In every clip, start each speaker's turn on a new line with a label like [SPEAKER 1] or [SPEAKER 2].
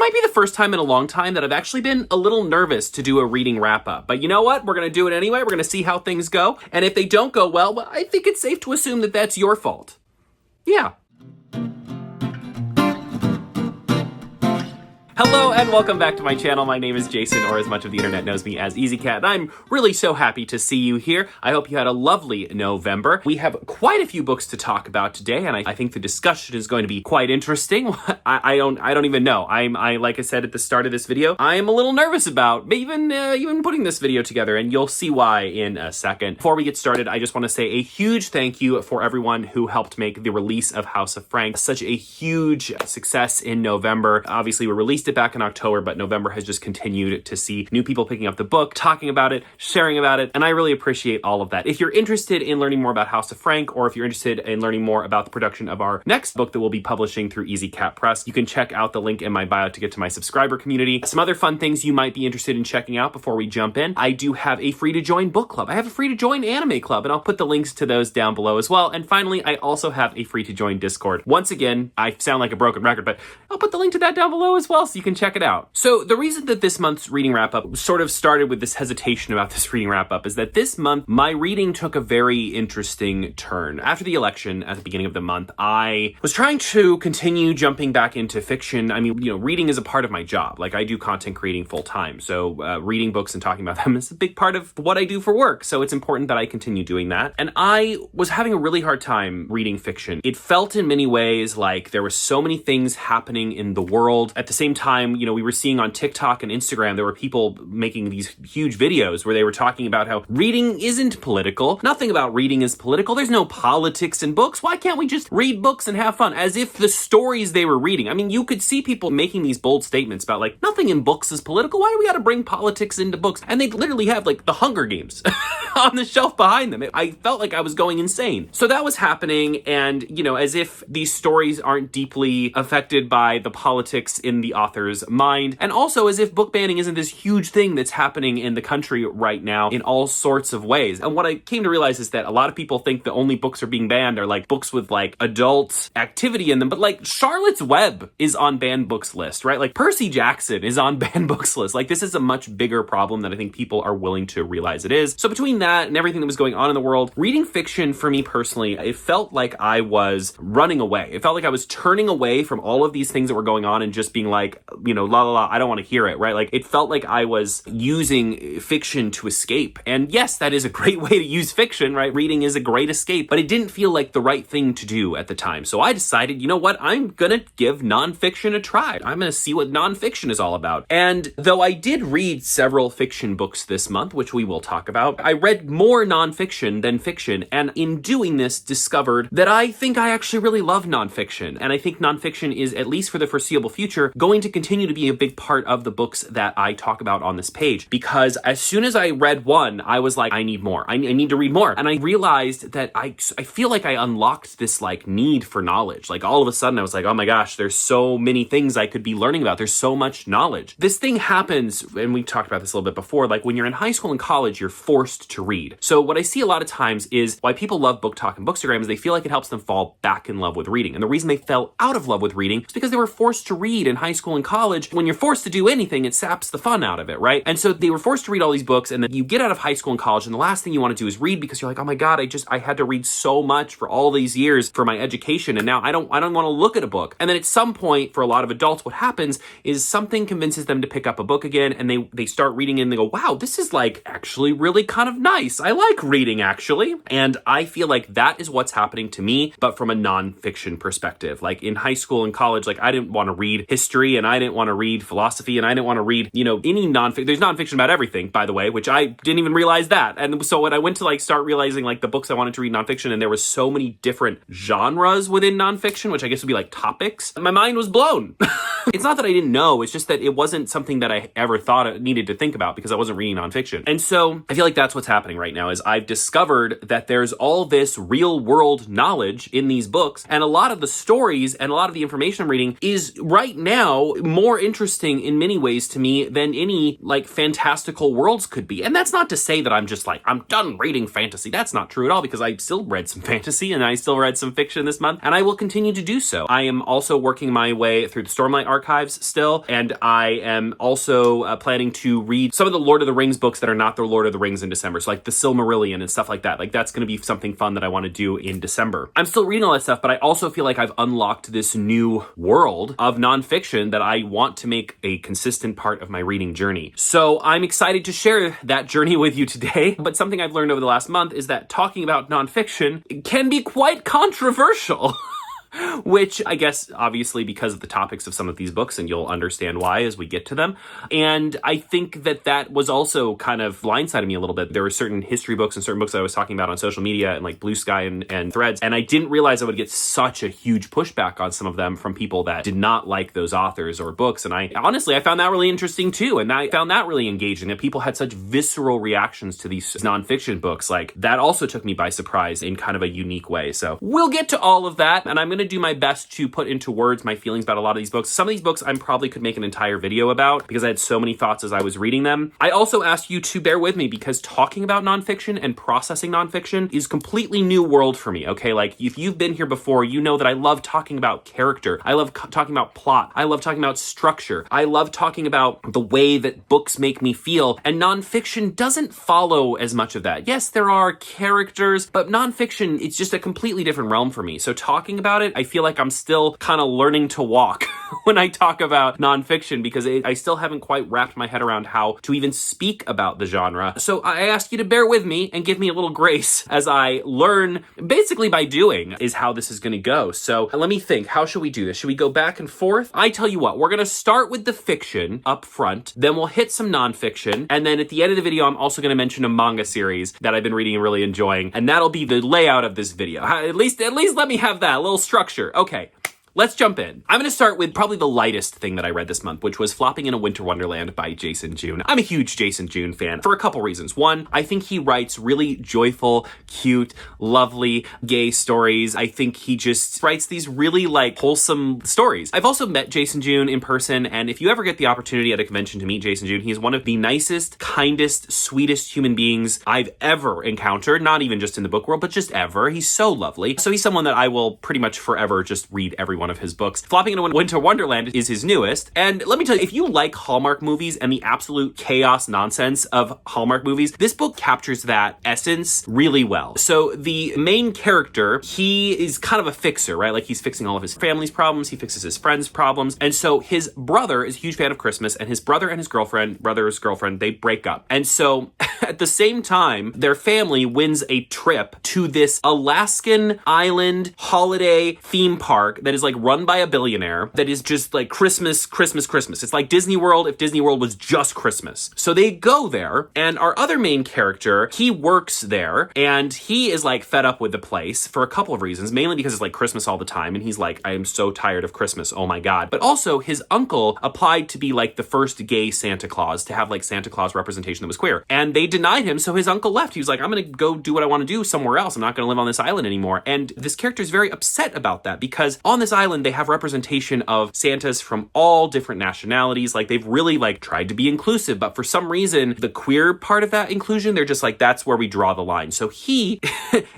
[SPEAKER 1] might be the first time in a long time that I've actually been a little nervous to do a reading wrap-up. But you know what? We're going to do it anyway. We're going to see how things go. And if they don't go well, I think it's safe to assume that that's your fault. Yeah. Hello and welcome back to my channel. My name is Jason, or as much of the internet knows me as Easy Cat, and I'm really so happy to see you here. I hope you had a lovely November. We have quite a few books to talk about today, and I think the discussion is going to be quite interesting. I don't even know. I like I said at the start of this video, I am a little nervous about even putting this video together, and you'll see why in a second. Before we get started, I just want to say a huge thank you for everyone who helped make the release of House of Frank such a huge success in November. Obviously, we released it back in October, but November has just continued to see new people picking up the book, talking about it, sharing about it, and I really appreciate all of that. If you're interested in learning more about House of Frank, or if you're interested in learning more about the production of our next book that we'll be publishing through Easy Cat Press, you can check out the link in my bio to get to my subscriber community. Some other fun things you might be interested in checking out before we jump in. I do have a free-to-join book club. I have a free-to-join anime club, and I'll put the links to those down below as well. And finally, I also have a free-to-join Discord. Once again, I sound like a broken record, but I'll put the link to that down below as well so you can check it out. So the reason that this month's reading wrap-up sort of started with this hesitation about this reading wrap-up is that this month, my reading took a very interesting turn. After the election at the beginning of the month, I was trying to continue jumping back into fiction. I mean, reading is a part of my job. Like, I do content creating full-time, so reading books and talking about them is a big part of what I do for work, so it's important that I continue doing that. And I was having a really hard time reading fiction. It felt in many ways like there were so many things happening in the world. At the same time, we were seeing on TikTok and Instagram, there were people making these huge videos where they were talking about how reading isn't political. Nothing about reading is political. There's no politics in books. Why can't we just read books and have fun? As if the stories they were reading. I mean, you could see people making these bold statements about like, nothing in books is political. Why do we got to bring politics into books? And they literally have like the Hunger Games on the shelf behind them. I felt like I was going insane. So that was happening. And, as if these stories aren't deeply affected by the politics in the author's mind. And also as if book banning isn't this huge thing that's happening in the country right now in all sorts of ways. And what I came to realize is that a lot of people think the only books are being banned are like books with like adult activity in them. But like Charlotte's Web is on banned books list, right? Like Percy Jackson is on banned books list. Like this is a much bigger problem than I think people are willing to realize it is. So between that and everything that was going on in the world, reading fiction for me personally, it felt like I was running away. It felt like I was turning away from all of these things that were going on and just being like, la la la, I don't want to hear it, right? Like it felt like I was using fiction to escape. And yes, that is a great way to use fiction, right? Reading is a great escape, but it didn't feel like the right thing to do at the time. So I decided, you know what? I'm gonna give nonfiction a try. I'm gonna see what nonfiction is all about. And though I did read several fiction books this month, which we will talk about, I read more nonfiction than fiction. And in doing this, discovered that I think I actually really love nonfiction. And I think nonfiction is, at least for the foreseeable future, going to continue to be a big part of the books that I talk about on this page. Because as soon as I read one, I was like, I need more. I need to read more. And I realized that I feel like I unlocked this like need for knowledge. Like all of a sudden I was like, oh my gosh, there's so many things I could be learning about. There's so much knowledge. This thing happens, and we talked about this a little bit before, like when you're in high school and college, you're forced to read. So what I see a lot of times is why people love book talk and bookstagram is they feel like it helps them fall back in love with reading. And the reason they fell out of love with reading is because they were forced to read in high school and college. When you're forced to do anything, it saps the fun out of it, right? And so they were forced to read all these books, and then you get out of high school and college, and the last thing you want to do is read because you're like, oh my God, I had to read so much for all these years for my education, and now I don't want to look at a book. And then at some point, for a lot of adults, what happens is something convinces them to pick up a book again, and they start reading it, and they go, wow, this is like actually really kind of nice. I like reading, actually. And I feel like that is what's happening to me, but from a nonfiction perspective. Like in high school and college, like I didn't want to read history, and I didn't want to read philosophy, and I didn't want to read, any nonfiction. There's nonfiction about everything, by the way, which I didn't even realize that. And so when I went to like start realizing like the books I wanted to read nonfiction, and there was so many different genres within nonfiction, which I guess would be like topics, my mind was blown. It's not that I didn't know, it's just that it wasn't something that I ever thought I needed to think about because I wasn't reading nonfiction. And so I feel like that's what's happening right now is I've discovered that there's all this real world knowledge in these books, and a lot of the stories and a lot of the information I'm reading is right now more more interesting in many ways to me than any like fantastical worlds could be. And that's not to say that I'm just like, I'm done reading fantasy. That's not true at all, because I still read some fantasy and I still read some fiction this month, and I will continue to do so. I am also working my way through the Stormlight archives still, and I am also planning to read some of the Lord of the Rings books that are not the Lord of the Rings in December. So like the Silmarillion and stuff like that. Like that's going to be something fun that I want to do in December. I'm still reading all that stuff, but I also feel like I've unlocked this new world of nonfiction that I want to make a consistent part of my reading journey. So I'm excited to share that journey with you today. But something I've learned over the last month is that talking about nonfiction can be quite controversial. Which I guess obviously because of the topics of some of these books, and you'll understand why as we get to them. And I think that was also kind of blindsided me a little bit. There were certain history books and certain books that I was talking about on social media and like Blue Sky and Threads, and I didn't realize I would get such a huge pushback on some of them from people that did not like those authors or books. And I found that really interesting too, and I found that really engaging, that people had such visceral reactions to these nonfiction books. Like that also took me by surprise in kind of a unique way. So we'll get to all of that, and I'm going to do my best to put into words my feelings about a lot of these books. Some of these books I probably could make an entire video about because I had so many thoughts as I was reading them. I also ask you to bear with me because talking about nonfiction and processing nonfiction is completely new world for me, okay? Like if you've been here before, you know that I love talking about character. I love talking about plot. I love talking about structure. I love talking about the way that books make me feel, and nonfiction doesn't follow as much of that. Yes, there are characters, but nonfiction, it's just a completely different realm for me. So talking about it, I feel like I'm still kind of learning to walk when I talk about nonfiction because I still haven't quite wrapped my head around how to even speak about the genre. So I ask you to bear with me and give me a little grace as I learn, basically by doing, is how this is going to go. So let me think. How should we do this? Should we go back and forth? I tell you what, we're going to start with the fiction up front, then we'll hit some nonfiction, and then at the end of the video, I'm also going to mention a manga series that I've been reading and really enjoying, and that'll be the layout of this video. At least let me have that, a little structure. Okay. Let's jump in. I'm going to start with probably the lightest thing that I read this month, which was Flopping in a Winter Wonderland by Jason June. I'm a huge Jason June fan for a couple reasons. One, I think he writes really joyful, cute, lovely, gay stories. I think he just writes these really like wholesome stories. I've also met Jason June in person, and if you ever get the opportunity at a convention to meet Jason June, he's one of the nicest, kindest, sweetest human beings I've ever encountered, not even just in the book world, but just ever. He's so lovely. So he's someone that I will pretty much forever just read every one of his books. Flopping in a Winter Wonderland is his newest. And let me tell you, if you like Hallmark movies and the absolute chaos nonsense of Hallmark movies, this book captures that essence really well. So the main character, he is kind of a fixer, right? Like he's fixing all of his family's problems. He fixes his friends' problems. And so his brother is a huge fan of Christmas, and his brother and his brother's girlfriend, they break up. And so at the same time, their family wins a trip to this Alaskan island holiday theme park that is like run by a billionaire that is just like Christmas. It's like Disney World if Disney World was just Christmas. So they go there, and our other main character, he works there, and he is like fed up with the place for a couple of reasons, mainly because it's like Christmas all the time, and he's like, I am so tired of Christmas, oh my god. But also his uncle applied to be like the first gay Santa Claus, to have like Santa Claus representation that was queer, and they denied him, so his uncle left. He was like, I'm gonna go do what I want to do somewhere else. I'm not gonna live on this island anymore. And this character is very upset about that because on this island they have representation of Santas from all different nationalities. Like they've really like tried to be inclusive, but for some reason the queer part of that inclusion, they're just like, that's where we draw the line. So he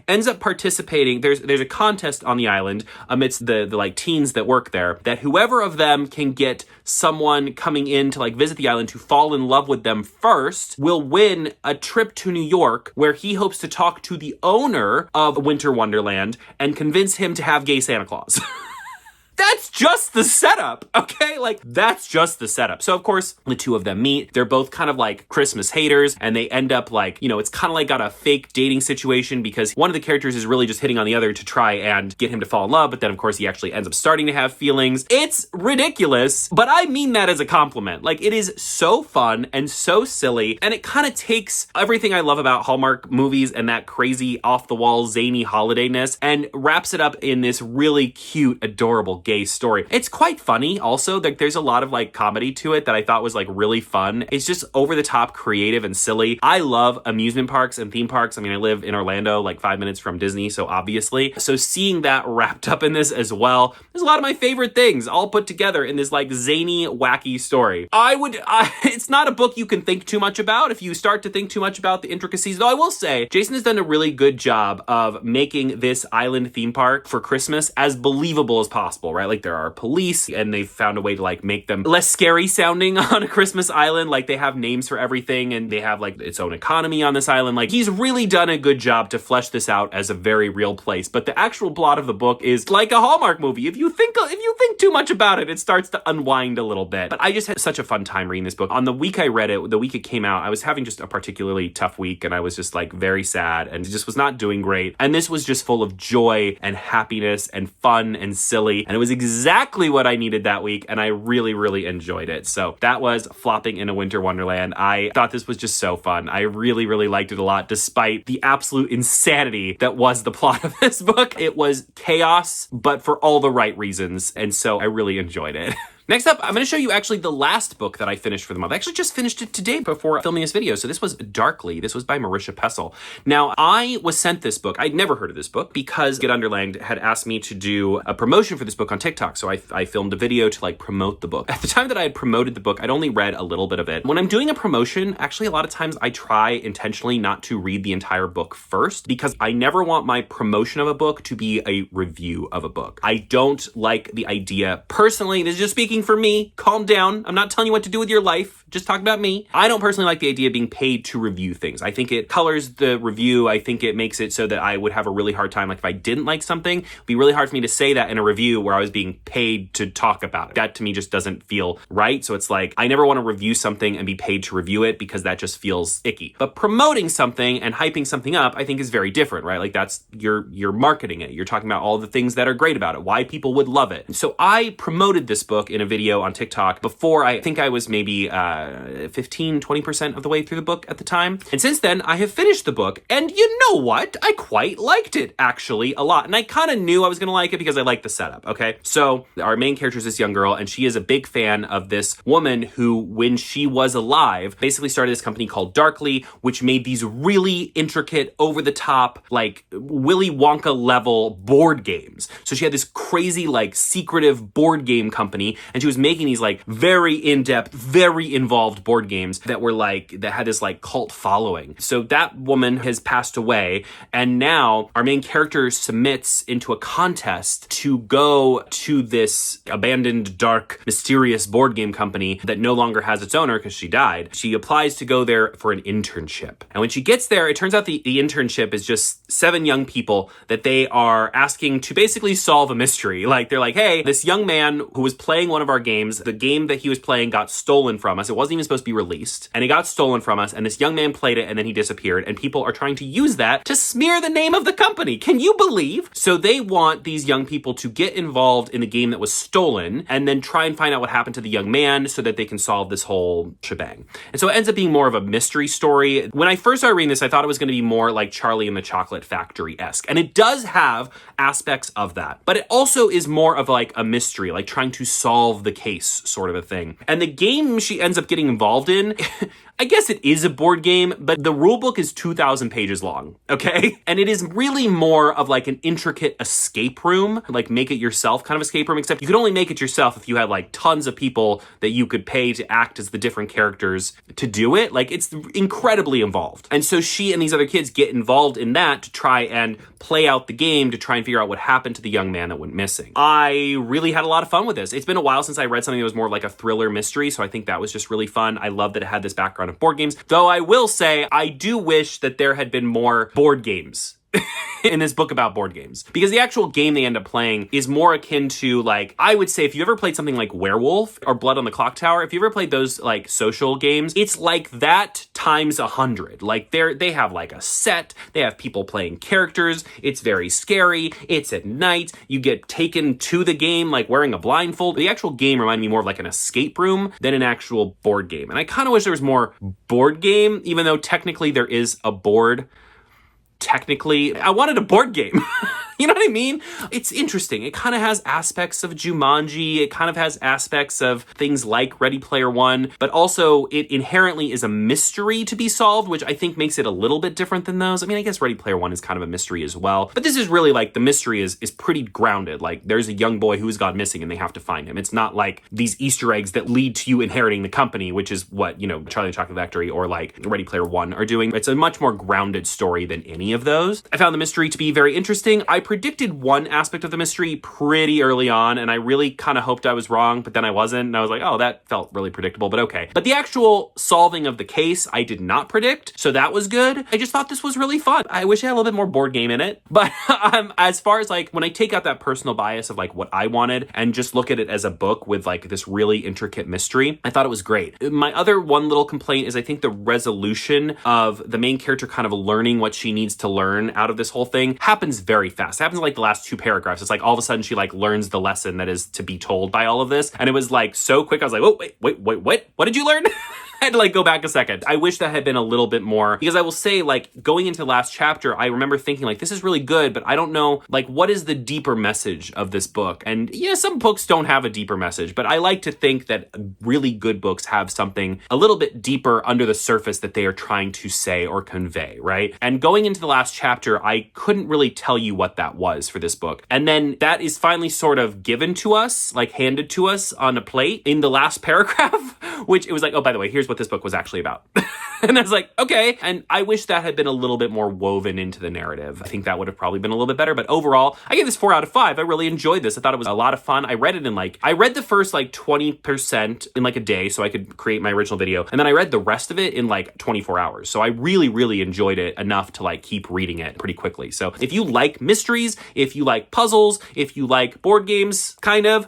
[SPEAKER 1] ends up participating. There's a contest on the island amidst the like teens that work there, that whoever of them can get someone coming in to like visit the island to fall in love with them first will win a trip to New York, where he hopes to talk to the owner of Winter Wonderland and convince him to have gay Santa Claus. That's just the setup, okay? Like, that's just the setup. So, of course, the two of them meet. They're both kind of like Christmas haters, and they end up like, you know, it's kind of like got a fake dating situation because one of the characters is really just hitting on the other to try and get him to fall in love, but then, of course, he actually ends up starting to have feelings. It's ridiculous, but I mean that as a compliment. Like, it is so fun and so silly, and it kind of takes everything I love about Hallmark movies and that crazy, off-the-wall, zany holidayness and wraps it up in this really cute, adorable gay story. It's quite funny also. Like, there's a lot of like comedy to it that I thought was like really fun. It's just over the top creative and silly. I love amusement parks and theme parks. I mean, I live in Orlando, like 5 minutes from Disney, so obviously. So seeing that wrapped up in this as well, there's a lot of my favorite things all put together in this like zany, wacky story. It's not a book you can think too much about if you start to think too much about the intricacies, though I will say Jason has done a really good job of making this island theme park for Christmas as believable as possible, right? Like, there are police and they've found a way to like make them less scary sounding on a Christmas island. Like, they have names for everything and they have like its own economy on this island. Like, he's really done a good job to flesh this out as a very real place. But the actual plot of the book is like a Hallmark movie. If you think too much about it, it starts to unwind a little bit. But I just had such a fun time reading this book. On the week I read it, the week it came out, I was having just a particularly tough week and I was just like very sad and just was not doing great. And this was just full of joy and happiness and fun and silly. And it was exactly what I needed that week. And I really, really enjoyed it. So that was Flopping in a Winter Wonderland. I thought this was just so fun. I really, really liked it a lot, despite the absolute insanity that was the plot of this book. It was chaos, but for all the right reasons. And so I really enjoyed it. Next up, I'm going to show you actually the last book that I finished for the month. I actually just finished it today before filming this video. So this was Darkly. This was by Marisha Pessl. Now, I was sent this book. I'd never heard of this book because Underland had asked me to do a promotion for this book on TikTok. So I filmed a video to like promote the book. At the time that I had promoted the book, I'd only read a little bit of it. When I'm doing a promotion, actually a lot of times I try intentionally not to read the entire book first because I never want my promotion of a book to be a review of a book. I don't like the idea, personally, this is just speaking for me, calm down. I'm not telling you what to do with your life. Just talking about me. I don't personally like the idea of being paid to review things. I think it colors the review. I think it makes it so that I would have a really hard time. Like, if I didn't like something, it'd be really hard for me to say that in a review where I was being paid to talk about it. That to me just doesn't feel right. So it's like, I never want to review something and be paid to review it because that just feels icky. But promoting something and hyping something up, I think is very different, right? Like, that's, you're marketing it. You're talking about all the things that are great about it, why people would love it. So I promoted this book in a video on TikTok before. I think I was maybe 15-20% of the way through the book at the time. And since then, I have finished the book. And you know what? I quite liked it, actually, a lot. And I kind of knew I was going to like it because I liked the setup, okay? So our main character is this young girl, and she is a big fan of this woman who, when she was alive, basically started this company called Darkly, which made these really intricate, over-the-top, like Willy Wonka level board games. So she had this crazy, like, secretive board game company, and she was making these like very in-depth, very involved board games that were like, that had this like cult following. So that woman has passed away, and now our main character submits into a contest to go to this abandoned, dark, mysterious board game company that no longer has its owner because she died. She applies to go there for an internship. And when she gets there, it turns out the internship is just 7 young people that they are asking to basically solve a mystery. Like, they're like, hey, this young man who was playing one of our games, the game that he was playing got stolen from us. It wasn't even supposed to be released. And it got stolen from us. And this young man played it and then he disappeared. And people are trying to use that to smear the name of the company. Can you believe? So they want these young people to get involved in the game that was stolen and then try and find out what happened to the young man so that they can solve this whole shebang. And so it ends up being more of a mystery story. When I first started reading this, I thought it was going to be more like Charlie and the Chocolate Factory-esque. And it does have aspects of that. But it also is more of like a mystery, like trying to solve the case sort of a thing. And the game she ends up getting involved in, I guess it is a board game, but the rule book is 2,000 pages long, okay? And it is really more of like an intricate escape room, like make it yourself kind of escape room, except you could only make it yourself if you had like tons of people that you could pay to act as the different characters to do it. Like, it's incredibly involved. And so she and these other kids get involved in that to try and play out the game to try and figure out what happened to the young man that went missing. I really had a lot of fun with this. It's been a while since I read something that was more like a thriller mystery, so I think that was just really fun. I love that it had this background of board games, though I will say I do wish that there had been more board games in this book about board games, because the actual game they end up playing is more akin to, like, I would say if you ever played something like Werewolf or Blood on the Clock Tower, if you ever played those like social games, it's like that times 100. Like, they have like a set, they have people playing characters, it's very scary, it's at night, you get taken to the game like wearing a blindfold. The actual game reminded me more of like an escape room than an actual board game. And I kind of wish there was more board game, even though technically there is a board. Technically, I wanted a board game. You know what I mean? It's interesting. It kind of has aspects of Jumanji. It kind of has aspects of things like Ready Player One, but also it inherently is a mystery to be solved, which I think makes it a little bit different than those. I mean, I guess Ready Player One is kind of a mystery as well, but this is really like the mystery is pretty grounded. Like there's a young boy who's gone missing and they have to find him. It's not like these Easter eggs that lead to you inheriting the company, which is what, you know, Charlie and the Chocolate Factory or like Ready Player One are doing. It's a much more grounded story than any of those. I found the mystery to be very interesting. I predicted one aspect of the mystery pretty early on, and I really kind of hoped I was wrong, but then I wasn't, and I was like, oh, that felt really predictable, but okay. But the actual solving of the case, I did not predict, so that was good. I just thought this was really fun. I wish I had a little bit more board game in it, but as far as like, when I take out that personal bias of like what I wanted and just look at it as a book with like this really intricate mystery, I thought it was great. My other one little complaint is I think the resolution of the main character kind of learning what she needs to learn out of this whole thing happens very fast. It happens in like the last 2 paragraphs. It's like all of a sudden she like learns the lesson that is to be told by all of this. And it was like so quick. I was like, oh, wait, what did you learn? I had to like go back a second. I wish that had been a little bit more, because I will say like going into the last chapter, I remember thinking like, this is really good, but I don't know, like, what is the deeper message of this book? And yeah, some books don't have a deeper message, but I like to think that really good books have something a little bit deeper under the surface that they are trying to say or convey, right? And going into the last chapter, I couldn't really tell you what that was for this book. And then that is finally sort of given to us, like handed to us on a plate in the last paragraph, which it was like, oh, by the way, here's what this book was actually about. And I was like, okay. And I wish that had been a little bit more woven into the narrative. I think that would have probably been a little bit better. But overall, I gave this 4 out of 5. I really enjoyed this. I thought it was a lot of fun. I read it in I read the first 20% in a day so I could create my original video. And then I read the rest of it in 24 hours. So I really, really enjoyed it enough to keep reading it pretty quickly. So if you like mysteries, if you like puzzles, if you like board games, kind of,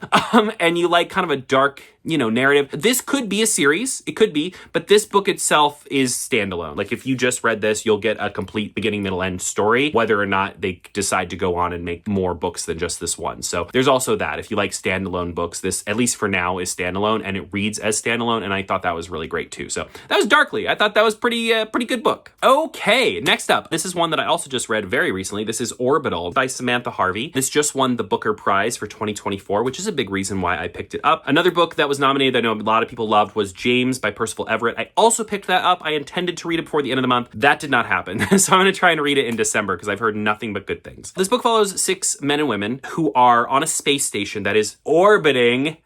[SPEAKER 1] and you like kind of a dark, narrative, this could be a series. It could be, but this book itself is standalone. If you just read this, you'll get a complete beginning, middle, end story, whether or not they decide to go on and make more books than just this one. So there's also that. If you like standalone books, this, at least for now, is standalone, and it reads as standalone, and I thought that was really great too. So that was Darkly. I thought that was pretty good book. Okay, next up, this is one that I also just read very recently. This is Orbital by Samantha Harvey. This just won the Booker Prize for 2024, which is a big reason why I picked it up. Another book that was nominated that I know a lot of people loved was James by Percival Everett. I also picked that up. I intended to read it before the end of the month. That did not happen. So I'm going to try and read it in December because I've heard nothing but good things. This book follows 6 men and women who are on a space station that is orbiting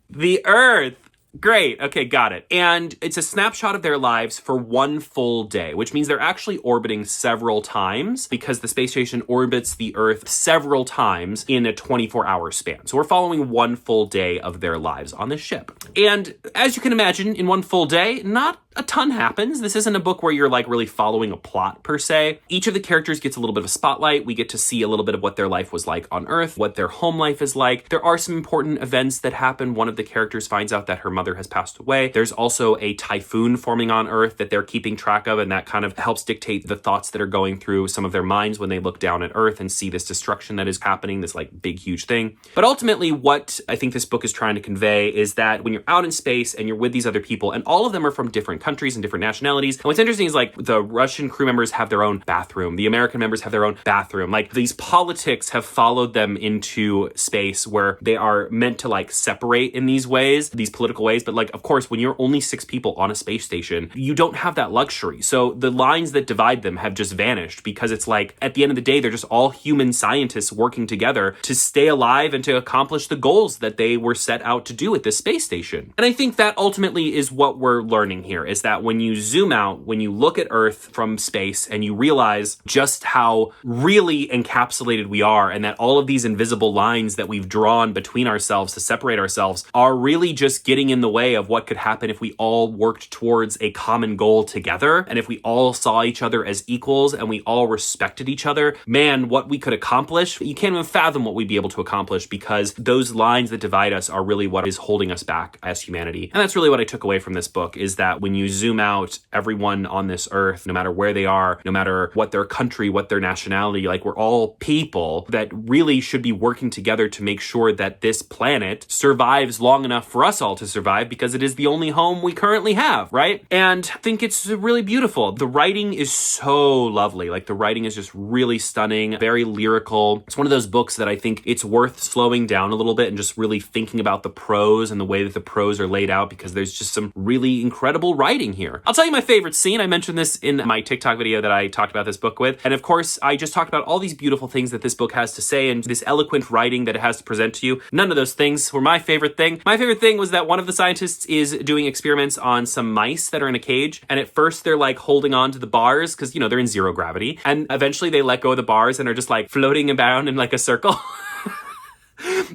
[SPEAKER 1] the Earth. Great. Okay, got it. And it's a snapshot of their lives for 1 full day, which means they're actually orbiting several times because the space station orbits the Earth several times in a 24-hour span. So we're following 1 full day of their lives on this ship. And as you can imagine, in 1 full day, not a ton happens. This isn't a book where you're really following a plot per se. Each of the characters gets a little bit of a spotlight. We get to see a little bit of what their life was like on Earth, what their home life is like. There are some important events that happen. One of the characters finds out that her mother has passed away. There's also a typhoon forming on Earth that they're keeping track of, and that kind of helps dictate the thoughts that are going through some of their minds when they look down at Earth and see this destruction that is happening, this big, huge thing. But ultimately, what I think this book is trying to convey is that when you're out in space and you're with these other people, and all of them are from different countries and different nationalities, and what's interesting is the Russian crew members have their own bathroom. The American members have their own bathroom. These politics have followed them into space where they are meant to separate in these ways, these political ways. But of course, when you're only 6 people on a space station, you don't have that luxury. So the lines that divide them have just vanished because it's at the end of the day, they're just all human scientists working together to stay alive and to accomplish the goals that they were set out to do at this space station. And I think that ultimately is what we're learning here, is that when you zoom out, when you look at Earth from space and you realize just how really encapsulated we are, and that all of these invisible lines that we've drawn between ourselves to separate ourselves are really just getting in the way of what could happen if we all worked towards a common goal together, and if we all saw each other as equals and we all respected each other, man, what we could accomplish. You can't even fathom what we'd be able to accomplish, because those lines that divide us are really what is holding us back as humanity. And that's really what I took away from this book, is that when you zoom out, everyone on this earth, no matter where they are, no matter what their country, what their nationality, like we're all people that really should be working together to make sure that this planet survives long enough for us all to survive, because it is the only home we currently have, right? And I think it's really beautiful. The writing is so lovely. Like the writing is just really stunning, very lyrical. It's one of those books that I think it's worth slowing down a little bit and just really thinking about the prose and the way that the prose are laid out, because there's just some really incredible writing here. I'll tell you my favorite scene. I mentioned this in my TikTok video that I talked about this book with. And of course, I just talked about all these beautiful things that this book has to say and this eloquent writing that it has to present to you. None of those things were my favorite thing. My favorite thing was that one of the scientists is doing experiments on some mice that are in a cage. And at first they're like holding on to the bars because, you know, they're in zero gravity. And eventually they let go of the bars and are just like floating around in like a circle.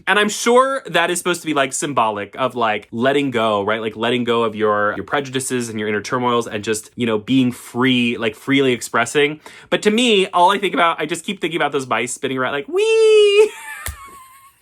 [SPEAKER 1] And I'm sure that is supposed to be like symbolic of like letting go, right? Like letting go of your prejudices and your inner turmoils and just, you know, being free, like freely expressing. But to me, I just keep thinking about those mice spinning around like, wee!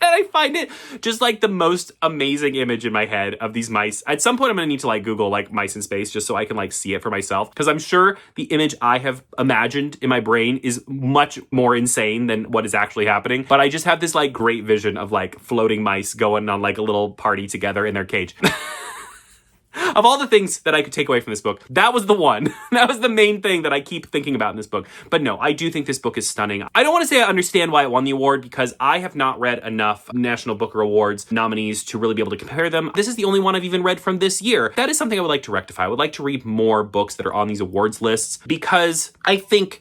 [SPEAKER 1] And I find it just like the most amazing image in my head of these mice. At some point, I'm going to need to like Google like mice in space just so I can like see it for myself. Because I'm sure the image I have imagined in my brain is much more insane than what is actually happening. But I just have this like great vision of like floating mice going on like a little party together in their cage. Of all the things that I could take away from this book, that was the one. That was the main thing that I keep thinking about in this book. But no, I do think this book is stunning. I don't want to say I understand why it won the award, because I have not read enough National Booker Awards nominees to really be able to compare them. This is the only one I've even read from this year. That is something I would like to rectify. I would like to read more books that are on these awards lists, because I think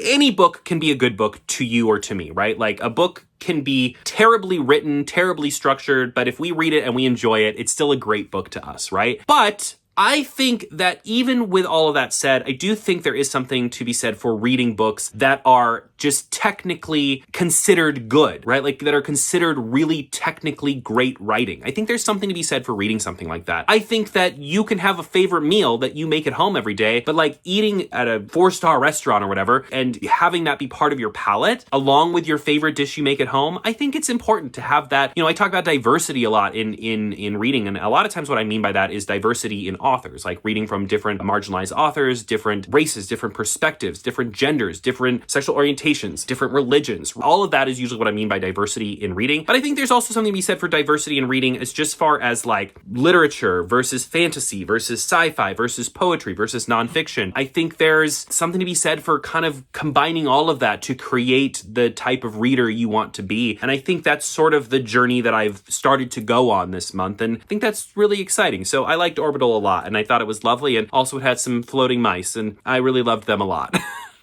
[SPEAKER 1] any book can be a good book to you or to me, right? Like a book can be terribly written, terribly structured, but if we read it and we enjoy it, it's still a great book to us, right? But I think that even with all of that said, I do think there is something to be said for reading books that are just technically considered good, right? Like that are considered really technically great writing. I think there's something to be said for reading something like that. I think that you can have a favorite meal that you make at home every day, but like eating at a 4-star restaurant or whatever and having that be part of your palate along with your favorite dish you make at home, I think it's important to have that. You know, I talk about diversity a lot in reading, and a lot of times what I mean by that is diversity in authors, like reading from different marginalized authors, different races, different perspectives, different genders, different sexual orientations, different religions. All of that is usually what I mean by diversity in reading. But I think there's also something to be said for diversity in reading as just far as like literature versus fantasy versus sci-fi versus poetry versus nonfiction. I think there's something to be said for kind of combining all of that to create the type of reader you want to be. And I think that's sort of the journey that I've started to go on this month. And I think that's really exciting. So I liked Orbital a lot, and I thought it was lovely, and also it had some floating mice, and I really loved them a lot.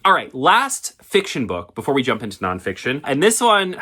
[SPEAKER 1] All right, last fiction book before we jump into nonfiction. And this one,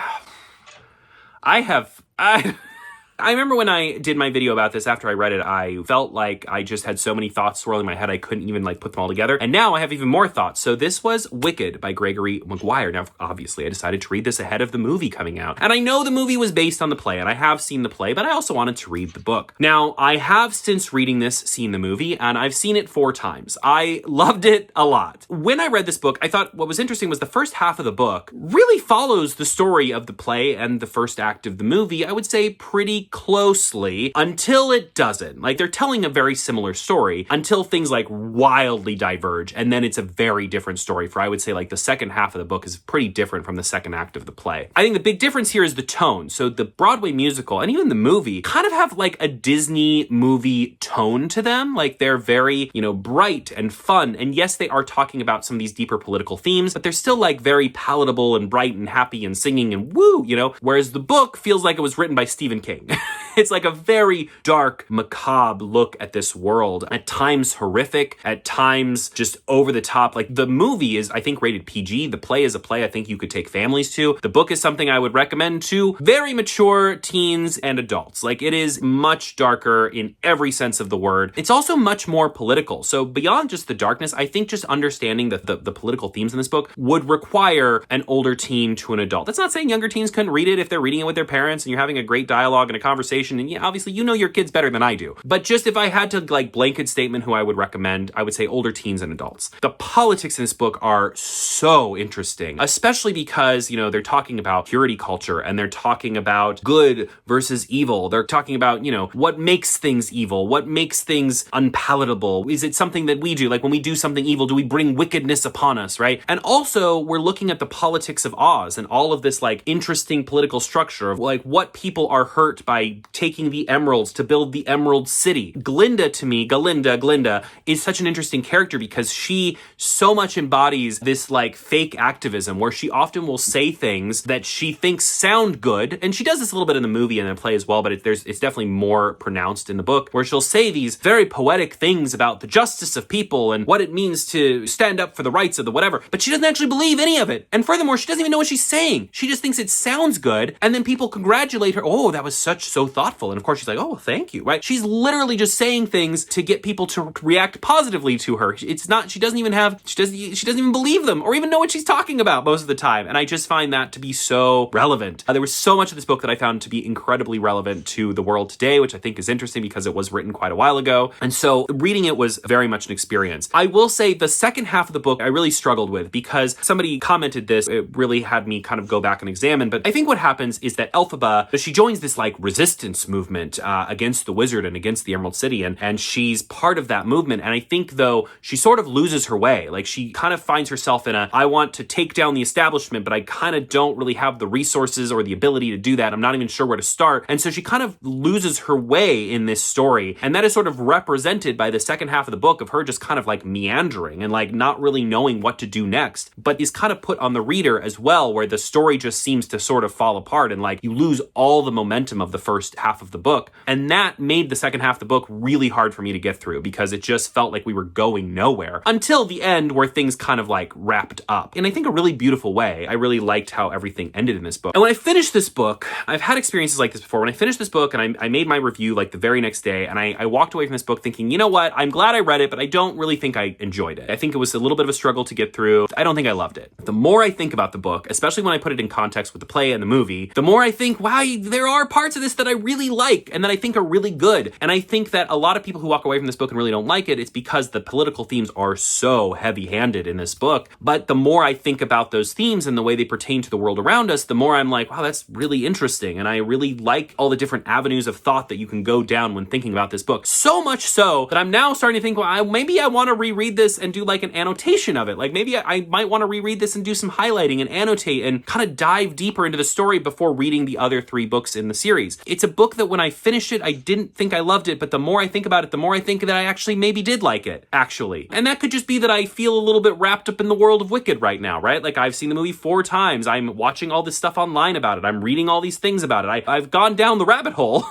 [SPEAKER 1] I remember when I did my video about this, after I read it, I felt like I just had so many thoughts swirling in my head, I couldn't even like put them all together. And now I have even more thoughts. So this was Wicked by Gregory Maguire. Now, obviously, I decided to read this ahead of the movie coming out. And I know the movie was based on the play, and I have seen the play, but I also wanted to read the book. Now, I have since reading this seen the movie, and I've seen it 4 times. I loved it a lot. When I read this book, I thought what was interesting was the first half of the book really follows the story of the play and the first act of the movie, I would say pretty closely, until it doesn't. Like, they're telling a very similar story until things like wildly diverge, and then it's a very different story. For I would say like the second half of the book is pretty different from the second act of the play. I think the big difference here is the tone. So the Broadway musical and even the movie kind of have like a Disney movie tone to them. Like, they're very, bright and fun. And yes, they are talking about some of these deeper political themes, but they're still like very palatable and bright and happy and singing and woo, whereas the book feels like it was written by Stephen King. It's like a very dark, macabre look at this world. At times horrific, at times just over the top. Like, the movie is, I think, rated PG. The play is a play I think you could take families to. The book is something I would recommend to very mature teens and adults. Like, it is much darker in every sense of the word. It's also much more political. So beyond just the darkness, I think just understanding the political themes in this book would require an older teen to an adult. That's not saying younger teens couldn't read it if they're reading it with their parents and you're having a great dialogue and a conversation situation, and yeah, obviously you know your kids better than I do. But just if I had to like blanket statement who I would recommend, I would say older teens and adults. The politics in this book are so interesting, especially because, you know, they're talking about purity culture and they're talking about good versus evil. They're talking about, you know, what makes things evil, what makes things unpalatable. Is it something that we do? Like when we do something evil, do we bring wickedness upon us, right? And also we're looking at the politics of Oz and all of this like interesting political structure of like what people are hurt by taking the emeralds to build the Emerald City. Glinda to me, Glinda is such an interesting character because she so much embodies this like fake activism where she often will say things that she thinks sound good. And she does this a little bit in the movie and the play as well, but it's definitely more pronounced in the book where she'll say these very poetic things about the justice of people and what it means to stand up for the rights of the whatever, but she doesn't actually believe any of it. And furthermore, she doesn't even know what she's saying. She just thinks it sounds good. And then people congratulate her. Oh, that was so thoughtful. And of course she's like, oh, thank you, right? She's literally just saying things to get people to react positively to her. It's not, she doesn't even believe them or even know what she's talking about most of the time. And I just find that to be so relevant. There was so much of this book that I found to be incredibly relevant to the world today, which I think is interesting because it was written quite a while ago. And so reading it was very much an experience. I will say the second half of the book I really struggled with because somebody commented this. It really had me kind of go back and examine. But I think what happens is that Elphaba, she joins this like resistance movement against the wizard and against the Emerald City. And she's part of that movement. And I think though she sort of loses her way. Like she kind of finds herself in I want to take down the establishment, but I kind of don't really have the resources or the ability to do that. I'm not even sure where to start. And so she kind of loses her way in this story. And that is sort of represented by the second half of the book of her just kind of like meandering and like not really knowing what to do next, but is kind of put on the reader as well, where the story just seems to sort of fall apart and like you lose all the momentum of the first half of the book. And that made the second half of the book really hard for me to get through because it just felt like we were going nowhere until the end where things kind of like wrapped up in I think a really beautiful way. I really liked how everything ended in this book. And when I finished this book, I've had experiences like this before. When I finished this book and I made my review like the very next day and I walked away from this book thinking, you know what, I'm glad I read it, but I don't really think I enjoyed it. I think it was a little bit of a struggle to get through. I don't think I loved it. The more I think about the book, especially when I put it in context with the play and the movie, the more I think, wow, there are parts of this that I really like and that I think are really good. And I think that a lot of people who walk away from this book and really don't like it, it's because the political themes are so heavy-handed in this book. But the more I think about those themes and the way they pertain to the world around us, the more I'm like, wow, that's really interesting. And I really like all the different avenues of thought that you can go down when thinking about this book. So much so that I'm now starting to think, well, maybe I want to reread this and do like an annotation of it. Like maybe I might want to reread this and do some highlighting and annotate and kind of dive deeper into the story before reading the other 3 books in the series. It's a book that when I finished it, I didn't think I loved it, but the more I think about it, the more I think that I actually maybe did like it, actually. And that could just be that I feel a little bit wrapped up in the world of Wicked right now, right? Like I've seen the movie 4 times. I'm watching all this stuff online about it. I'm reading all these things about it. I've gone down the rabbit hole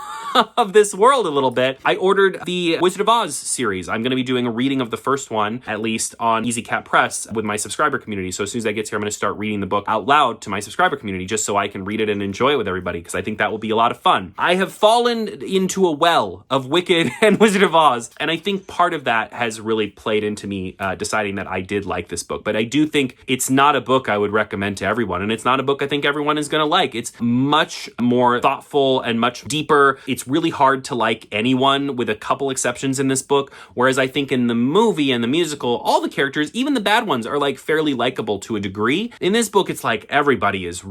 [SPEAKER 1] of this world a little bit. I ordered the Wizard of Oz series. I'm going to be doing a reading of the first one, at least on Easy Cat Press with my subscriber community. So as soon as that gets here, I'm going to start reading the book out loud to my subscriber community just so I can read it and enjoy it with everybody because I think that will be a lot of fun. I have fallen into a well of Wicked and Wizard of Oz, and I think part of that has really played into me deciding that I did like this book. But I do think it's not a book I would recommend to everyone, and it's not a book I think everyone is going to like. It's much more thoughtful and much deeper. It's really hard to like anyone with a couple exceptions in this book, whereas I think in the movie and the musical, all the characters, even the bad ones, are like fairly likable to a degree. In this book, it's like everybody's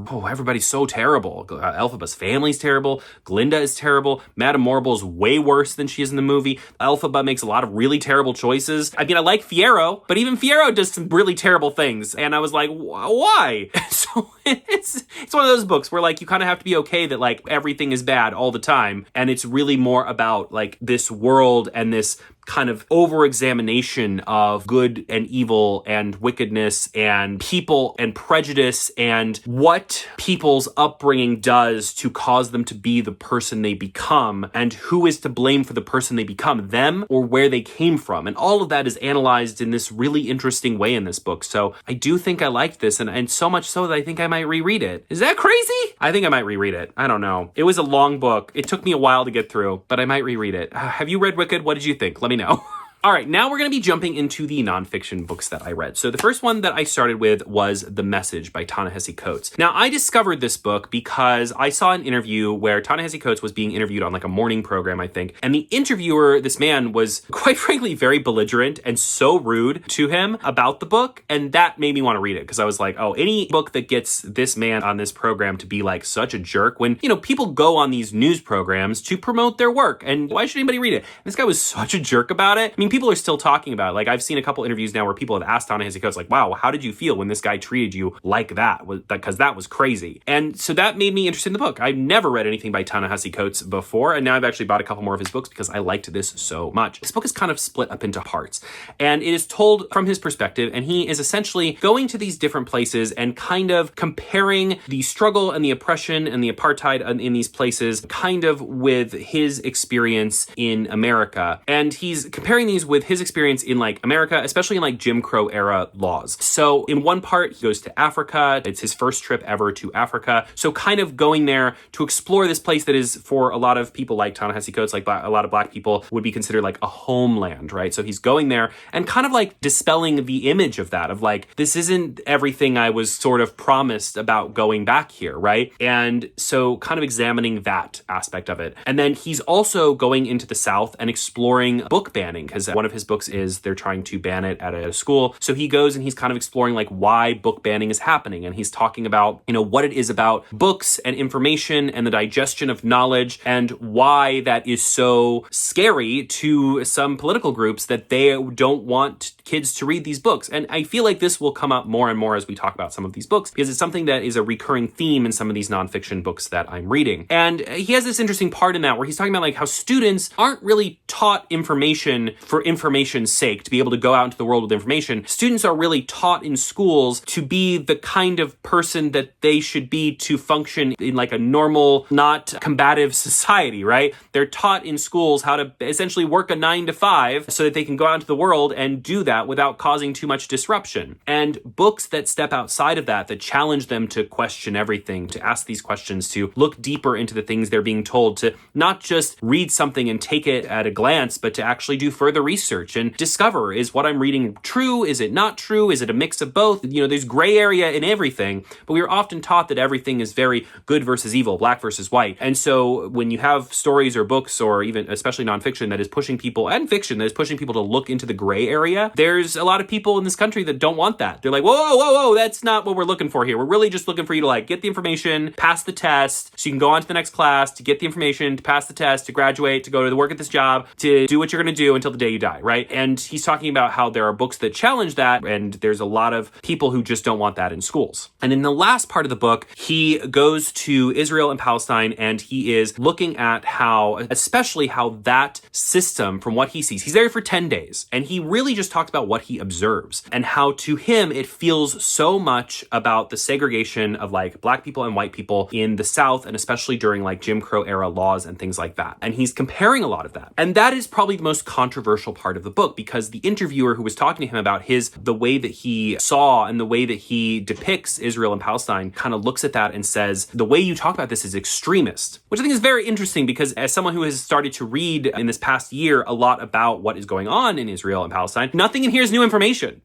[SPEAKER 1] so terrible. Elphaba's family's terrible. Glinda is terrible. Madame Morrible is way worse than she is in the movie. Elphaba makes a lot of really terrible choices. I mean, I like Fiyero, but even Fiyero does some really terrible things. And I was like, why? So it's one of those books where like you kind of have to be okay that like everything is bad all the time. And it's really more about like this world and this kind of over-examination of good and evil and wickedness and people and prejudice and what people's upbringing does to cause them to be the person they become and who is to blame for the person they become, them or where they came from. And all of that is analyzed in this really interesting way in this book. So I do think I liked this and so much so that I think I might reread it. Is that crazy? I think I might reread it. I don't know. It was a long book. It took me a while to get through, but I might reread it. Have you read Wicked? What did you think? Let me know. All right, now we're going to be jumping into the nonfiction books that I read. So the first one that I started with was The Message by Ta-Nehisi Coates. Now, I discovered this book because I saw an interview where Ta-Nehisi Coates was being interviewed on like a morning program, I think. And the interviewer, this man, was quite frankly very belligerent and so rude to him about the book. And that made me want to read it because I was like, oh, any book that gets this man on this program to be like such a jerk when, you know, people go on these news programs to promote their work. And why should anybody read it? And this guy was such a jerk about it. I mean, people are still talking about it. Like, I've seen a couple interviews now where people have asked Ta-Nehisi Coates, like, wow, how did you feel when this guy treated you like that? Because that was crazy. And so that made me interested in the book. I've never read anything by Ta-Nehisi Coates before, and now I've actually bought a couple more of his books because I liked this so much. This book is kind of split up into parts, and it is told from his perspective, and he is essentially going to these different places and kind of comparing the struggle and the oppression and the apartheid in these places kind of with his experience in America. And he's comparing these with his experience in like America, especially in like Jim Crow era laws. So in one part, he goes to Africa. It's his first trip ever to Africa. So kind of going there to explore this place that is, for a lot of people like Ta-Nehisi Coates, like a lot of Black people, would be considered like a homeland, right? So he's going there and kind of like dispelling the image of that, of like, this isn't everything I was sort of promised about going back here, right? And so kind of examining that aspect of it. And then he's also going into the South and exploring book banning, because one of his books is they're trying to ban it at a school. So he goes and he's kind of exploring like why book banning is happening. And he's talking about, you know, what it is about books and information and the digestion of knowledge and why that is so scary to some political groups that they don't want kids to read these books. And I feel like this will come up more and more as we talk about some of these books, because it's something that is a recurring theme in some of these nonfiction books that I'm reading. And he has this interesting part in that where he's talking about like how students aren't really taught information for information's sake, to be able to go out into the world with information. Students are really taught in schools to be the kind of person that they should be to function in like a normal, not combative society, right? They're taught in schools how to essentially work a 9 to 5 so that they can go out into the world and do that without causing too much disruption. And books that step outside of that challenge them to question everything, to ask these questions, to look deeper into the things they're being told, to not just read something and take it at a glance, but to actually do further research and discover, is what I'm reading true? Is it not true? Is it a mix of both? You know, there's gray area in everything, but we are often taught that everything is very good versus evil, black versus white. And so when you have stories or books, or even especially nonfiction, that is pushing people, and fiction that is pushing people to look into the gray area, there's a lot of people in this country that don't want that. They're like, whoa, that's not what we're looking for here. We're really just looking for you to like get the information, pass the test, so you can go on to the next class, to get the information, to pass the test, to graduate, to go to work at this job, to do what you're going to do until the day you die, right? And he's talking about how there are books that challenge that, and there's a lot of people who just don't want that in schools. And in the last part of the book, he goes to Israel and Palestine, and he is looking at how, especially how that system, from what he sees, he's there for 10 days, and he really just talks about what he observes, and how to him it feels so much about the segregation of like black people and white people in the South, and especially during like Jim Crow era laws and things like that. And he's comparing a lot of that. And that is probably the most controversial part of the book, because the interviewer who was talking to him about the way that he saw and the way that he depicts Israel and Palestine kind of looks at that and says, the way you talk about this is extremist, which I think is very interesting, because as someone who has started to read in this past year a lot about what is going on in Israel and Palestine, nothing in here is new information.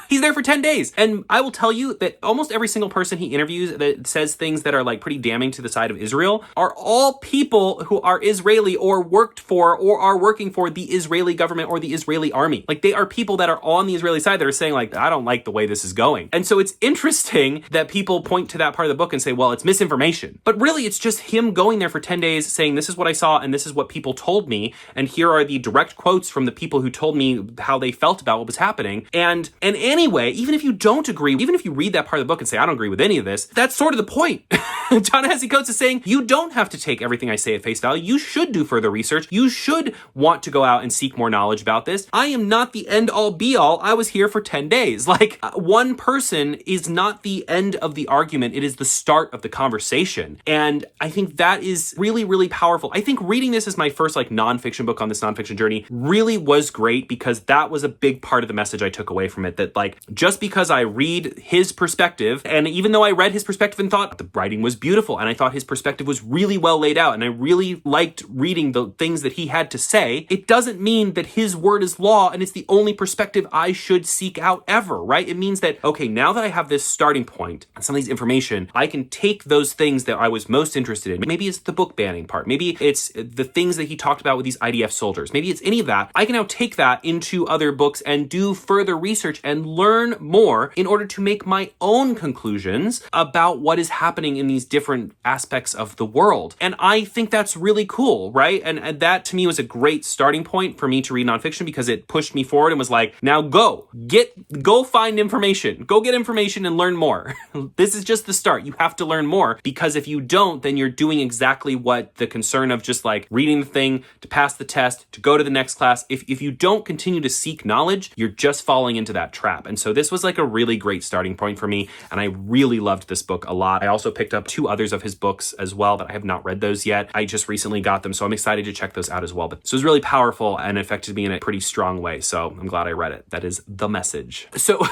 [SPEAKER 1] He's there for 10 days. And I will tell you that almost every single person he interviews that says things that are like pretty damning to the side of Israel are all people who are Israeli or worked for or are working for the Israeli government or the Israeli army. Like, they are people that are on the Israeli side that are saying like, I don't like the way this is going. And so it's interesting that people point to that part of the book and say, well, it's misinformation. But really, it's just him going there for 10 days saying, this is what I saw and this is what people told me. And here are the direct quotes from the people who told me how they felt about what was happening. And anyway, even if you don't agree, even if you read that part of the book and say, I don't agree with any of this, that's sort of the point. Ta-Nehisi Coates is saying, you don't have to take everything I say at face value. You should do further research. You should want to go out and seek more knowledge about this. I am not the end all be all. I was here for 10 days. Like, one person is not the end of the argument. It is the start of the conversation. And I think that is really, really powerful. I think reading this as my first like nonfiction book on this nonfiction journey really was great, because that was a big part of the message I took away from it. That like, just because I read his perspective, and even though I read his perspective and thought the writing was beautiful, and I thought his perspective was really well laid out, and I really liked reading the things that he had to say, it doesn't mean that his word is law and it's the only perspective I should seek out ever, right? It means that, okay, now that I have this starting point and some of these information, I can take those things that I was most interested in. Maybe it's the book banning part. Maybe it's the things that he talked about with these IDF soldiers. Maybe it's any of that. I can now take that into other books and do further research and learn more in order to make my own conclusions about what is happening in these different aspects of the world. And I think that's really cool, right? And that to me was a great starting point for me to read nonfiction, because it pushed me forward and was like, now go find information, go get information and learn more. This is just the start. You have to learn more, because if you don't, then you're doing exactly what the concern of just like reading the thing to pass the test, to go to the next class. If you don't continue to seek knowledge, you're just falling into that trap. And so this was like a really great starting point for me. And I really loved this book a lot. I also picked up 2 others of his books as well, but I have not read those yet. I just recently got them, so I'm excited to check those out as well. But this was really powerful and affected me in a pretty strong way. So I'm glad I read it. That is the message. So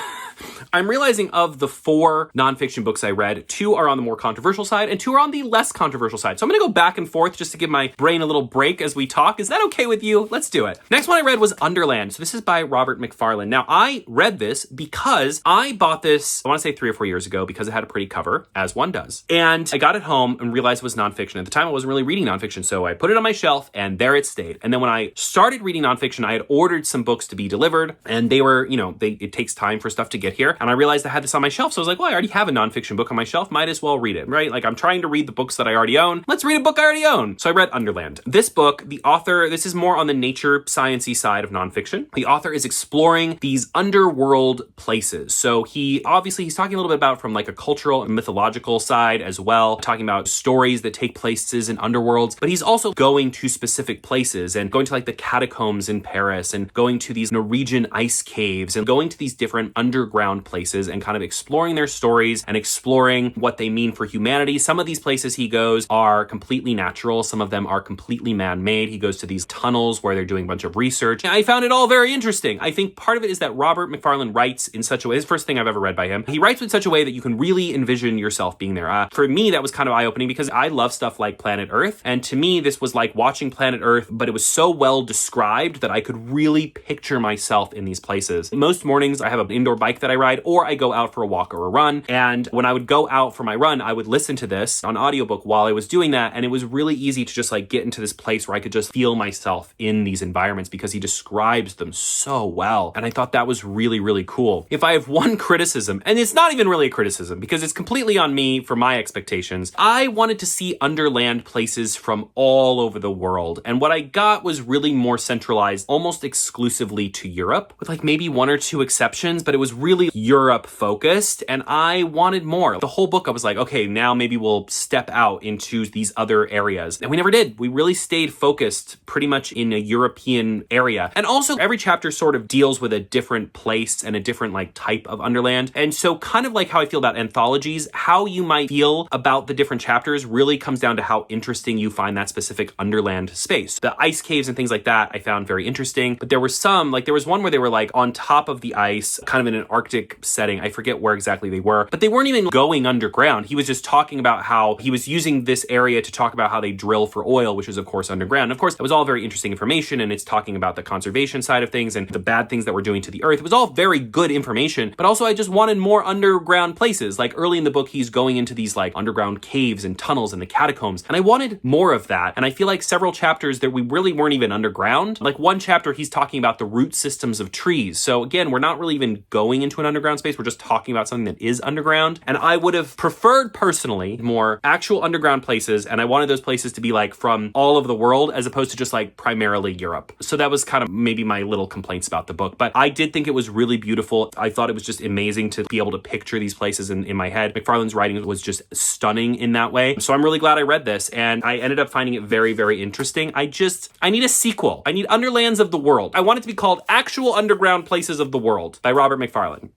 [SPEAKER 1] I'm realizing of the 4 nonfiction books I read, 2 are on the more controversial side and 2 are on the less controversial side. So I'm going to go back and forth just to give my brain a little break as we talk. Is that okay with you? Let's do it. Next one I read was Underland. So this is by Robert Macfarlane. Now I read this because I bought this, I want to say 3 or 4 years ago, because it had a pretty cover, as one does. And I got it home and realized it was nonfiction. At the time I wasn't really reading nonfiction, so I put it on my shelf and there it stayed. And then when I started reading nonfiction, I had ordered some books to be delivered, and they were, it takes time for stuff to get here. And I realized I had this on my shelf. So I was like, well, I already have a nonfiction book on my shelf. Might as well read it, right? Like, I'm trying to read the books that I already own. Let's read a book I already own. So I read Underland. This book, the author, this is more on the nature science-y side of nonfiction. The author is exploring these underworld places. So he's talking a little bit about from like a cultural and mythological side as well, talking about stories that take places in underworlds, but he's also going to specific places and going to like the catacombs in Paris and going to these Norwegian ice caves and going to these different underground places and kind of exploring their stories and exploring what they mean for humanity. Some of these places he goes are completely natural. Some of them are completely man-made. He goes to these tunnels where they're doing a bunch of research. I found it all very interesting. I think part of it is that Robert Macfarlane writes in such a way, his first thing I've ever read by him, he writes in such a way that you can really envision yourself being there. For me, that was kind of eye-opening because I love stuff like Planet Earth. And to me, this was like watching Planet Earth, but it was so well described that I could really picture myself in these places. Most mornings, I have an indoor bike that I ride, or I go out for a walk or a run. And when I would go out for my run, I would listen to this on audiobook while I was doing that. And it was really easy to just like get into this place where I could just feel myself in these environments because he describes them so well. And I thought that was really, really cool. If I have one criticism, and it's not even really a criticism because it's completely on me for my expectations, I wanted to see Underland places from all over the world. And what I got was really more centralized, almost exclusively to Europe, with like maybe 1 or 2 exceptions, but it was really Europe focused. And I wanted more. The whole book, I was like, okay, now maybe we'll step out into these other areas. And we never did. We really stayed focused pretty much in a European area. And also every chapter sort of deals with a different place and a different like type of Underland. And so kind of like how I feel about anthologies, how you might feel about the different chapters really comes down to how interesting you find that specific Underland space. The ice caves and things like that I found very interesting, but there were some, like there was one where they were like on top of the ice, kind of in an Arctic setting. I forget where exactly they were, but they weren't even going underground. He was just talking about how he was using this area to talk about how they drill for oil, which is of course underground. And of course, it was all very interesting information, and it's talking about the conservation side of things and the bad things that we're doing to the earth. It was all very good information, but also I just wanted more underground places. Like early in the book, he's going into these like underground caves and tunnels and the catacombs, and I wanted more of that. And I feel like several chapters that we really weren't even underground. Like one chapter, he's talking about the root systems of trees. So again, we're not really even going into an underground space. We're just talking about something that is underground. And I would have preferred personally more actual underground places. And I wanted those places to be like from all over the world as opposed to just like primarily Europe. So that was kind of maybe my little complaints about the book. But I did think it was really beautiful. I thought it was just amazing to be able to picture these places in my head. Macfarlane's writing was just stunning in that way. So I'm really glad I read this, and I ended up finding it very, very interesting. I need a sequel. I need Underlands of the World. I want it to be called Actual Underground Places of the World by Robert Macfarlane.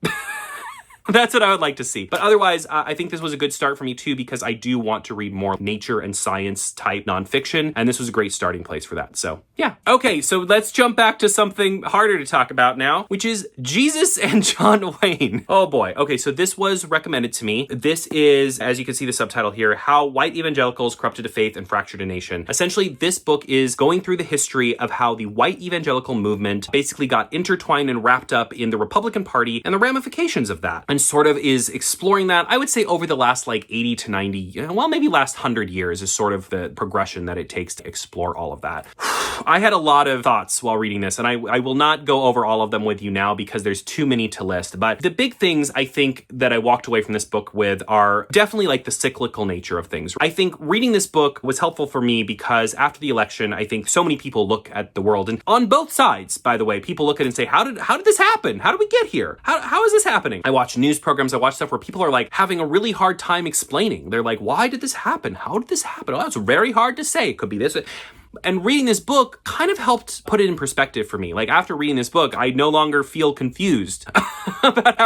[SPEAKER 1] That's what I would like to see. But otherwise, I think this was a good start for me too, because I do want to read more nature and science type nonfiction, and this was a great starting place for that. So yeah. Okay, so let's jump back to something harder to talk about now, which is Jesus and John Wayne. Oh boy. Okay, so this was recommended to me. This is, as you can see the subtitle here, How White Evangelicals Corrupted a Faith and Fractured a Nation. Essentially, this book is going through the history of how the white evangelical movement basically got intertwined and wrapped up in the Republican Party and the ramifications of that, and sort of is exploring that, I would say, over the last like 80 to 90, well, maybe last 100 years is sort of the progression that it takes to explore all of that. I had a lot of thoughts while reading this, and I will not go over all of them with you now because there's too many to list. But the big things I think that I walked away from this book with are definitely like the cyclical nature of things. I think reading this book was helpful for me because after the election, I think so many people look at the world, and on both sides, by the way, people look at it and say, how did this happen? How did we get here? How is this happening? I watch news programs, I watch stuff where people are like having a really hard time explaining. They're like, why did this happen? How did this happen? Oh, that's very hard to say. It could be this. And reading this book kind of helped put it in perspective for me. Like after reading this book, I no longer feel confused about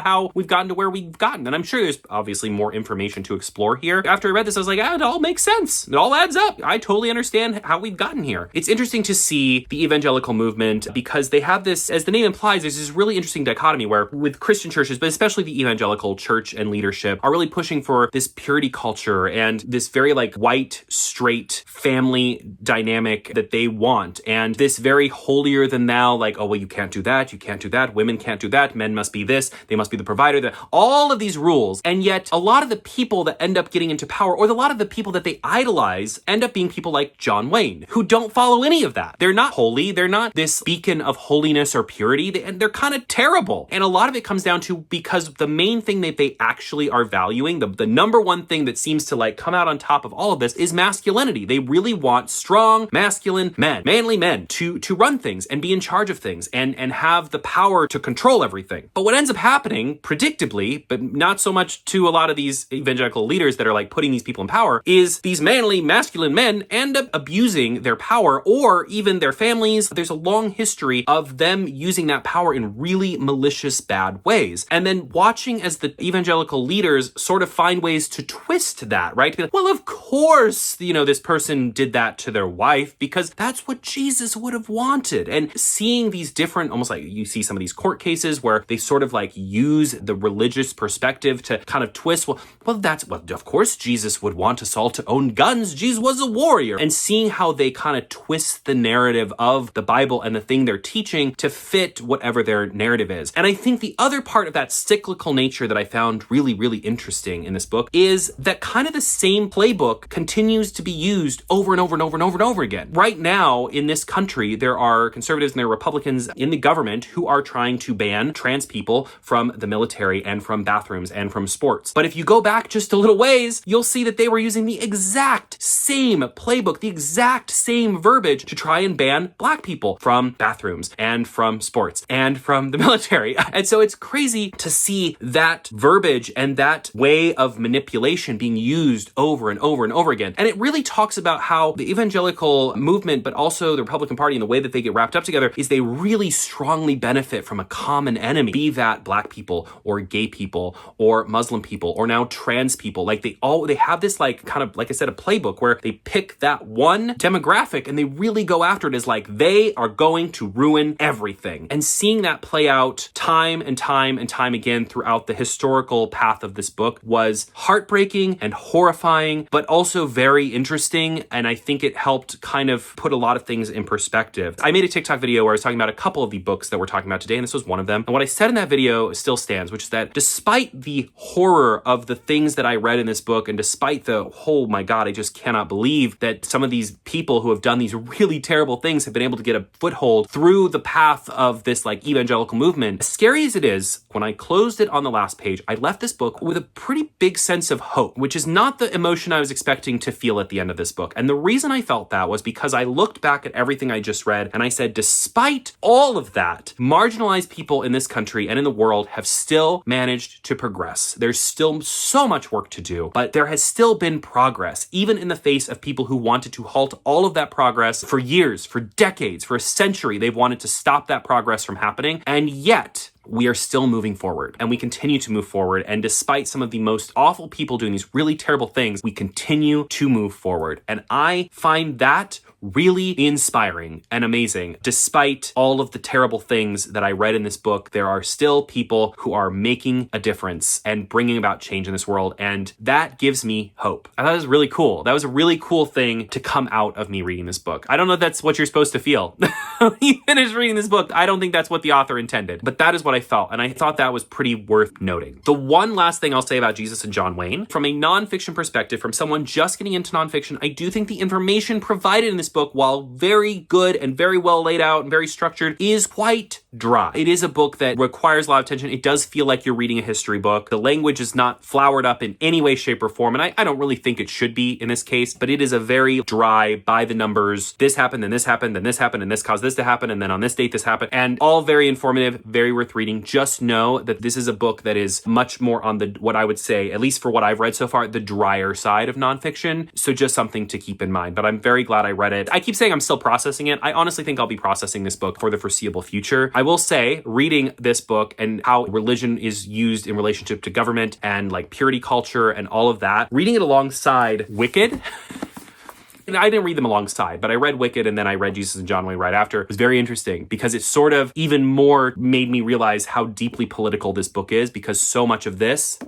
[SPEAKER 1] how we've gotten to where we've gotten. And I'm sure there's obviously more information to explore here. After I read this, I was like, it all makes sense. It all adds up. I totally understand how we've gotten here. It's interesting to see the evangelical movement because they have this, as the name implies, there's this really interesting dichotomy where with Christian churches, but especially the evangelical church and leadership, are really pushing for this purity culture and this very like white, straight family dynamic that they want, and this very holier than thou, like, oh, well, you can't do that, women can't do that, men must be this, they must be the provider, all of these rules. And yet a lot of the people that end up getting into power, or a lot of the people that they idolize, end up being people like John Wayne, who don't follow any of that. They're not holy, they're not this beacon of holiness or purity, they're kind of terrible. And a lot of it comes down to because the main thing that they actually are valuing, the number one thing that seems to like come out on top of all of this, is masculinity. They really want strong, masculine men, manly men to run things and be in charge of things and have the power to control everything. But what ends up happening, predictably, but not so much to a lot of these evangelical leaders that are like putting these people in power, is these manly, masculine men end up abusing their power or even their families. There's a long history of them using that power in really malicious, bad ways. And then watching as the evangelical leaders sort of find ways to twist that, right? To be like, well, of course, this person did that to their wife because that's what Jesus would have wanted. And seeing these different, almost like you see some of these court cases where they sort of like use the religious perspective to kind of twist, well, of course Jesus would want us all to own guns. Jesus was a warrior. And seeing how they kind of twist the narrative of the Bible and the thing they're teaching to fit whatever their narrative is. And I think the other part of that cyclical nature that I found really, really interesting in this book is that kind of the same playbook continues to be used over and over and over and over and over again. Right now in this country, there are conservatives and there are Republicans in the government who are trying to ban trans people from the military and from bathrooms and from sports. But if you go back just a little ways, you'll see that they were using the exact same playbook, the exact same verbiage to try and ban black people from bathrooms and from sports and from the military. And so it's crazy to see that verbiage and that way of manipulation being used over and over and over again. And it really talks about how the evangelical movement, but also the Republican Party and the way that they get wrapped up together is they really strongly benefit from a common enemy, be that black people or gay people or Muslim people or now trans people. Like they have this like kind of, like I said, a playbook where they pick that one demographic and they really go after it as like they are going to ruin everything. And seeing that play out time and time and time again throughout the historical path of this book was heartbreaking and horrifying, but also very interesting. And I think it helped kind of put a lot of things in perspective. I made a TikTok video where I was talking about a couple of the books that we're talking about today, and this was one of them. And what I said in that video still stands, which is that despite the horror of the things that I read in this book, and despite the, oh my God, I just cannot believe that some of these people who have done these really terrible things have been able to get a foothold through the path of this like evangelical movement. As scary as it is, when I closed it on the last page, I left this book with a pretty big sense of hope, which is not the emotion I was expecting to feel at the end of this book. And the reason I felt that was because I looked back at everything I just read and I said, despite all of that, marginalized people in this country and in the world have still managed to progress. There's still so much work to do, but there has still been progress, even in the face of people who wanted to halt all of that progress for years, for decades, for a century. They've wanted to stop that progress from happening. And yet, we are still moving forward and we continue to move forward. And despite some of the most awful people doing these really terrible things, we continue to move forward. And I find that really inspiring and amazing. Despite all of the terrible things that I read in this book, there are still people who are making a difference and bringing about change in this world. And that gives me hope. I thought it was really cool. That was a really cool thing to come out of me reading this book. I don't know if that's what you're supposed to feel. When you finish reading this book, I don't think that's what the author intended, but that is what I felt. And I thought that was pretty worth noting. The one last thing I'll say about Jesus and John Wayne, from a nonfiction perspective, from someone just getting into nonfiction, I do think the information provided in this book, while very good and very well laid out and very structured, is quite dry. It is a book that requires a lot of attention. It does feel like you're reading a history book. The language is not flowered up in any way, shape, or form, and I don't really think it should be in this case, but it is a very dry, by the numbers, this happened, then this happened, then this happened, and this caused this to happen, and then on this date this happened, and all very informative, very worth reading. Just know that this is a book that is much more on the, what I would say, at least for what I've read so far, the drier side of nonfiction, so just something to keep in mind. But I'm very glad I read it. I keep saying I'm still processing it. I honestly think I'll be processing this book for the foreseeable future. I will say, reading this book and how religion is used in relationship to government and like purity culture and all of that, reading it alongside Wicked, and I didn't read them alongside, but I read Wicked and then I read Jesus and John Wayne right after. It was very interesting because it sort of even more made me realize how deeply political this book is, because so much of this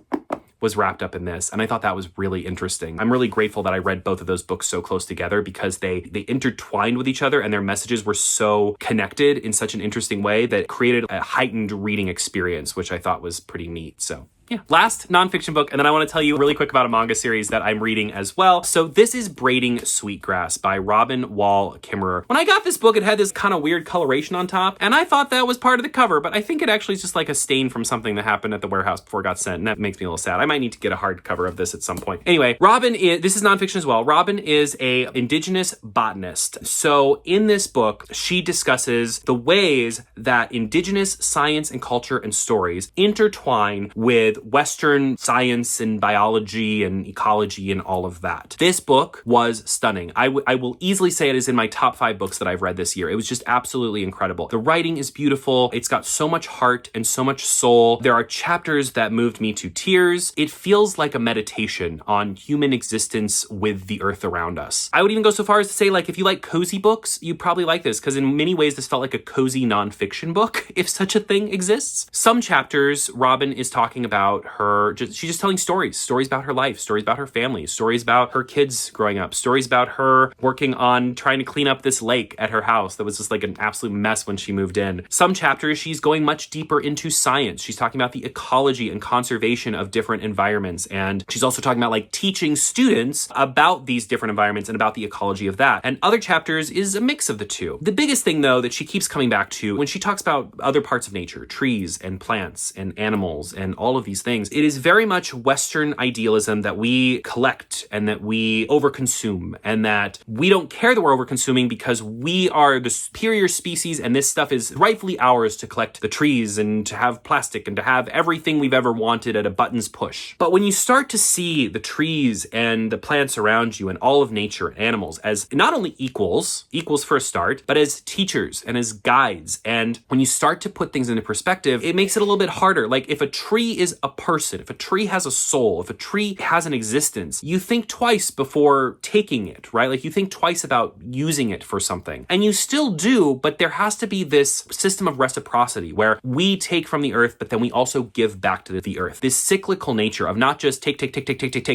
[SPEAKER 1] was wrapped up in this. And I thought that was really interesting. I'm really grateful that I read both of those books so close together, because they intertwined with each other and their messages were so connected in such an interesting way that created a heightened reading experience, which I thought was pretty neat. So yeah. Last nonfiction book, and then I want to tell you really quick about a manga series that I'm reading as well. So this is Braiding Sweetgrass by Robin Wall Kimmerer. When I got this book, it had this kind of weird coloration on top, and I thought that was part of the cover, but I think it actually is just like a stain from something that happened at the warehouse before it got sent, and that makes me a little sad. I might need to get a hard cover of this at some point. Anyway, this is nonfiction as well. Robin is a indigenous botanist. So in this book, she discusses the ways that indigenous science and culture and stories intertwine with Western science and biology and ecology and all of that. This book was stunning. I will easily say it is in my top 5 books that I've read this year. It was just absolutely incredible. The writing is beautiful. It's got so much heart and so much soul. There are chapters that moved me to tears. It feels like a meditation on human existence with the earth around us. I would even go so far as to say, like, if you like cozy books, you probably like this, because in many ways this felt like a cozy nonfiction book, if such a thing exists. Some chapters, Robin is talking about she's just telling stories about her life, stories about her family, stories about her kids growing up, stories about her working on trying to clean up this lake at her house that was just like an absolute mess when she moved in. Some chapters, she's going much deeper into science. She's talking about the ecology and conservation of different environments. And she's also talking about like teaching students about these different environments and about the ecology of that. And other chapters is a mix of the two. The biggest thing though that she keeps coming back to when she talks about other parts of nature, trees and plants and animals and all of these things, it is very much Western idealism that we collect and that we overconsume, and that we don't care that we're overconsuming because we are the superior species and this stuff is rightfully ours to collect the trees and to have plastic and to have everything we've ever wanted at a button's push. But when you start to see the trees and the plants around you and all of nature and animals as not only equals for a start, but as teachers and as guides, and when you start to put things into perspective, it makes it a little bit harder. Like if a tree is a person, if a tree has a soul, if a tree has an existence, you think twice before taking it, right? Like you think twice about using it for something. And you still do, but there has to be this system of reciprocity where we take from the earth, but then we also give back to the earth. This cyclical nature of not just take.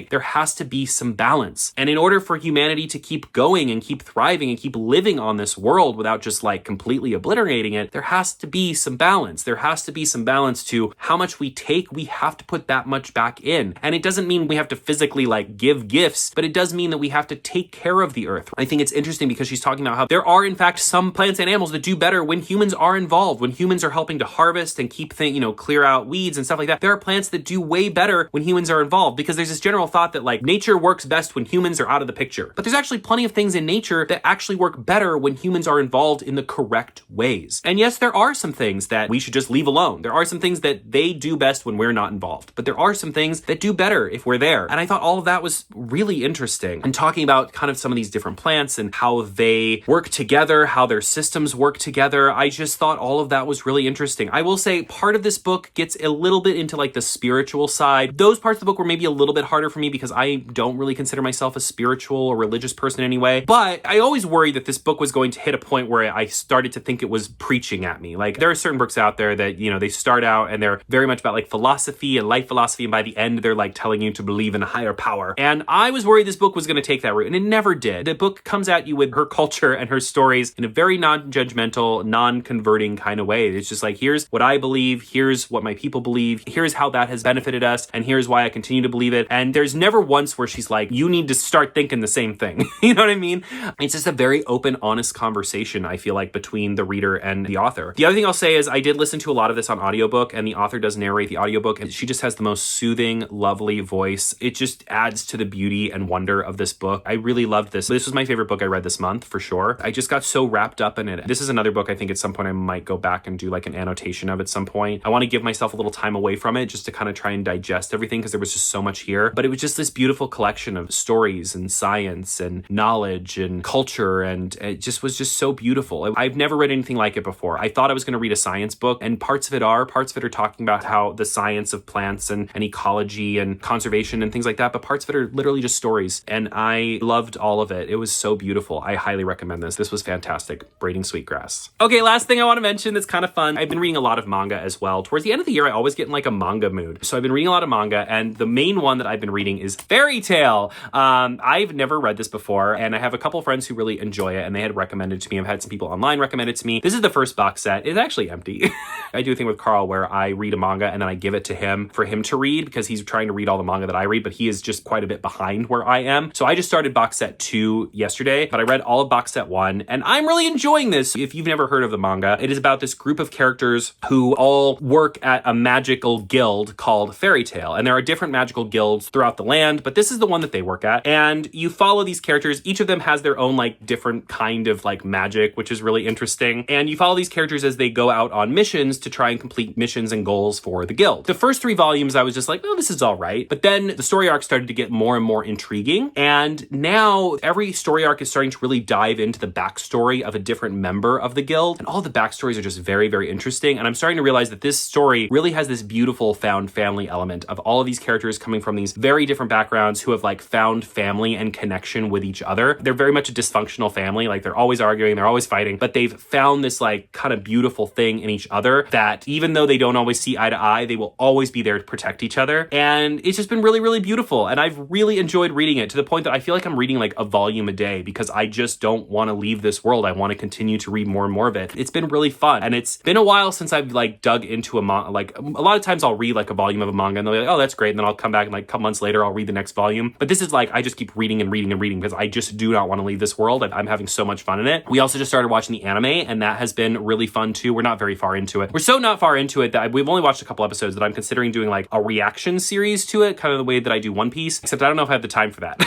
[SPEAKER 1] There has to be some balance. And in order for humanity to keep going and keep thriving and keep living on this world without just like completely obliterating it, there has to be some balance. There has to be some balance to how much we take. We have to put that much back in. And it doesn't mean we have to physically like give gifts, but it does mean that we have to take care of the earth. I think it's interesting because she's talking about how there are in fact some plants and animals that do better when humans are involved, when humans are helping to harvest and keep things, clear out weeds and stuff like that. There are plants that do way better when humans are involved, because there's this general thought that like nature works best when humans are out of the picture. But there's actually plenty of things in nature that actually work better when humans are involved in the correct ways. And yes, there are some things that we should just leave alone. There are some things that they do best when we're not not involved. But there are some things that do better if we're there. And I thought all of that was really interesting. And talking about kind of some of these different plants and how they work together, how their systems work together, I just thought all of that was really interesting. I will say part of this book gets a little bit into like the spiritual side. Those parts of the book were maybe a little bit harder for me because I don't really consider myself a spiritual or religious person anyway. But I always worried that this book was going to hit a point where I started to think it was preaching at me. Like there are certain books out there that, you know, they start out and they're very much about like philosophy and life philosophy. And by the end, they're like telling you to believe in a higher power. And I was worried this book was going to take that route, and it never did. The book comes at you with her culture and her stories in a very non-judgmental, non-converting kind of way. It's just like, here's what I believe, here's what my people believe, here's how that has benefited us, and here's why I continue to believe it. And there's never once where she's like, you need to start thinking the same thing. You know what I mean? It's just a very open, honest conversation, I feel like, between the reader and the author. The other thing I'll say is I did listen to a lot of this on audiobook, and the author does narrate the audiobook, and she just has the most soothing, lovely voice. It just adds to the beauty and wonder of this book. I really loved this. This was my favorite book I read this month, for sure. I just got so wrapped up in it. This is another book I think at some point I might go back and do like an annotation of at some point. I want to give myself a little time away from it just to kind of try and digest everything because there was just so much here. But it was just this beautiful collection of stories and science and knowledge and culture, and it just was just so beautiful. I've never read anything like it before. I thought I was going to read a science book, and parts of it are talking about how the science of plants and ecology and conservation and things like that, but parts of it are literally just stories, and I loved all of it. It was so beautiful. I highly recommend this. This was fantastic. Braiding Sweetgrass. Okay, last thing I want to mention that's kind of fun. I've been reading a lot of manga as well. Towards the end of the year, I always get in like a manga mood. So I've been reading a lot of manga, and the main one that I've been reading is Fairy Tail. I've never read this before, and I have a couple friends who really enjoy it, and they had recommended it to me. I've had some people online recommend it to me. This is the first box set. It's actually empty. I do a thing with Carl where I read a manga and then I give it to him for him to read because he's trying to read all the manga that I read, but he is just quite a bit behind where I am. So I just started box set 2 yesterday, but I read all of box set 1, and I'm really enjoying this. If you've never heard of the manga, it is about this group of characters who all work at a magical guild called Fairy Tail, and there are different magical guilds throughout the land, but this is the one that they work at, and you follow these characters. Each of them has their own like different kind of like magic, which is really interesting, and you follow these characters as they go out on missions to try and complete missions and goals for the guild. The first 3 volumes I was just like, oh, this is all right, but then the story arc started to get more and more intriguing, and now every story arc is starting to really dive into the backstory of a different member of the guild, and all the backstories are just very, very interesting, and I'm starting to realize that this story really has this beautiful found family element of all of these characters coming from these very different backgrounds who have like found family and connection with each other. They're very much a dysfunctional family, like they're always arguing, they're always fighting, but they've found this like kind of beautiful thing in each other that even though they don't always see eye to eye, they will always be there to protect each other, and it's just been really, really beautiful, and I've really enjoyed reading it to the point that I feel like I'm reading like a volume a day because I just don't want to leave this world. I want to continue to read more and more of it. It's been really fun, and it's been a while since I've like dug into a manga. Like a lot of times I'll read like a volume of a manga and they'll be like, oh, that's great, and then I'll come back and like a couple months later I'll read the next volume. But this is like I just keep reading and reading and reading because I just do not want to leave this world, and I'm having so much fun in it. We also just started watching the anime, and that has been really fun too. We're not very far into it. We're so not far into it that we've only watched a couple episodes that I'm considering doing like a reaction series to it, kind of the way that I do One Piece, except I don't know if I have the time for that.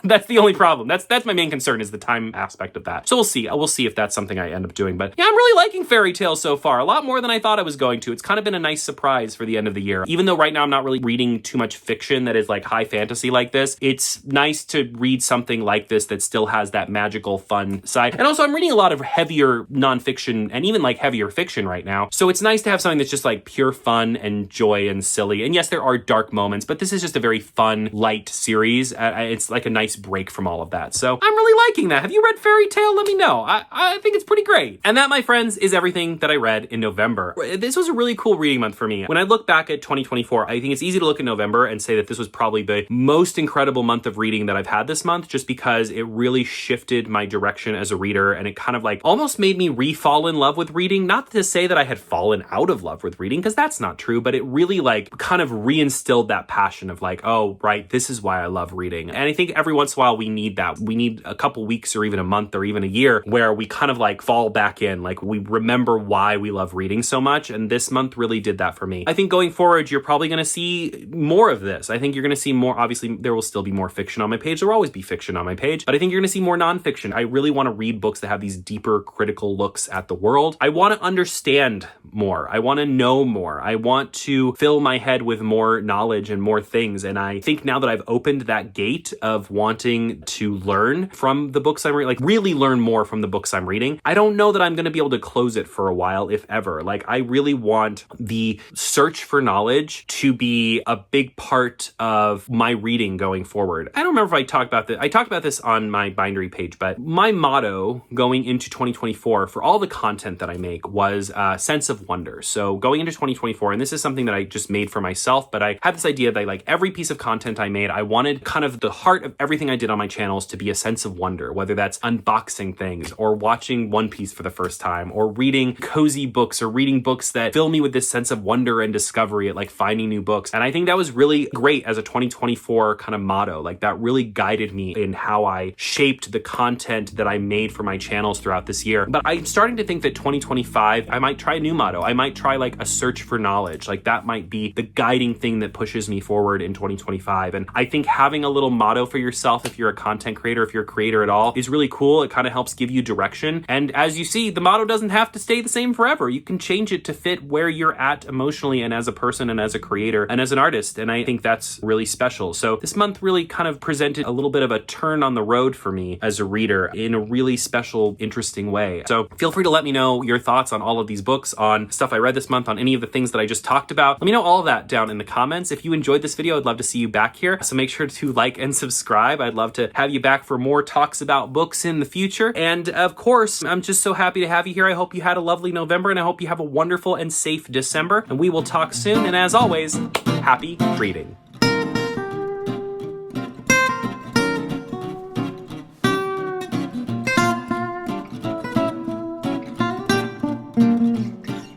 [SPEAKER 1] That's the only problem. That's my main concern is the time aspect of that. So we'll see. We'll see if that's something I end up doing. But yeah, I'm really liking Fairy Tail so far. A lot more than I thought I was going to. It's kind of been a nice surprise for the end of the year. Even though right now I'm not really reading too much fiction that is like high fantasy like this, it's nice to read something like this that still has that magical fun side. And also I'm reading a lot of heavier nonfiction and even like heavier fiction right now. So it's nice to have something that's just like pure fun and joy and silly. And yes, there are dark moments, but this is just a very fun, light series. It's like a nice break from all of that. So I'm really liking that. Have you read Fairy Tail? Let me know. I think it's pretty great. And that, my friends, is everything that I read in November. This was a really cool reading month for me. When I look back at 2024, I think it's easy to look at November and say that this was probably the most incredible month of reading that I've had this month, just because it really shifted my direction as a reader, and it kind of like almost made me re-fall in love with reading. Not to say that I had fallen out of love with reading, because that's not true, but it really like kind of reinstilled that passion of like, oh, right, this is why I love reading. And I think everyone once in a while we need that. We need a couple weeks or even a month or even a year where we kind of like fall back in, like we remember why we love reading so much. And this month really did that for me. I think going forward, you're probably going to see more of this. I think you're going to see more. Obviously, there will still be more fiction on my page. There will always be fiction on my page, but I think you're going to see more nonfiction. I really want to read books that have these deeper critical looks at the world. I want to understand more. I want to know more. I want to fill my head with more knowledge and more things. And I think now that I've opened that gate of wanting to learn from the books I'm reading, like really learn more from the books I'm reading, I don't know that I'm going to be able to close it for a while, if ever. Like, I really want the search for knowledge to be a big part of my reading going forward. I don't remember if I talked about this. I talked about this on my bindery page, but my motto going into 2024 for all the content that I make was a sense of wonder. So going into 2024, and this is something that I just made for myself, but I had this idea that like every piece of content I made, I wanted kind of the heart of everything I did on my channels to be a sense of wonder, whether that's unboxing things or watching One Piece for the first time or reading cozy books or reading books that fill me with this sense of wonder and discovery at like finding new books. And I think that was really great as a 2024 kind of motto. Like that really guided me in how I shaped the content that I made for my channels throughout this year. But I'm starting to think that 2025, I might try a new motto. I might try like a search for knowledge. Like that might be the guiding thing that pushes me forward in 2025. And I think having a little motto for yourself, if you're a content creator, if you're a creator at all, is really cool. It kind of helps give you direction. And as you see, the motto doesn't have to stay the same forever. You can change it to fit where you're at emotionally and as a person and as a creator and as an artist. And I think that's really special. So this month really kind of presented a little bit of a turn on the road for me as a reader in a really special, interesting way. So feel free to let me know your thoughts on all of these books, on stuff I read this month, on any of the things that I just talked about. Let me know all of that down in the comments. If you enjoyed this video, I'd love to see you back here. So make sure to like and subscribe. I'd love to have you back for more talks about books in the future. And of course, I'm just so happy to have you here. I hope you had a lovely November and I hope you have a wonderful and safe December. And we will talk soon. And as always, happy reading.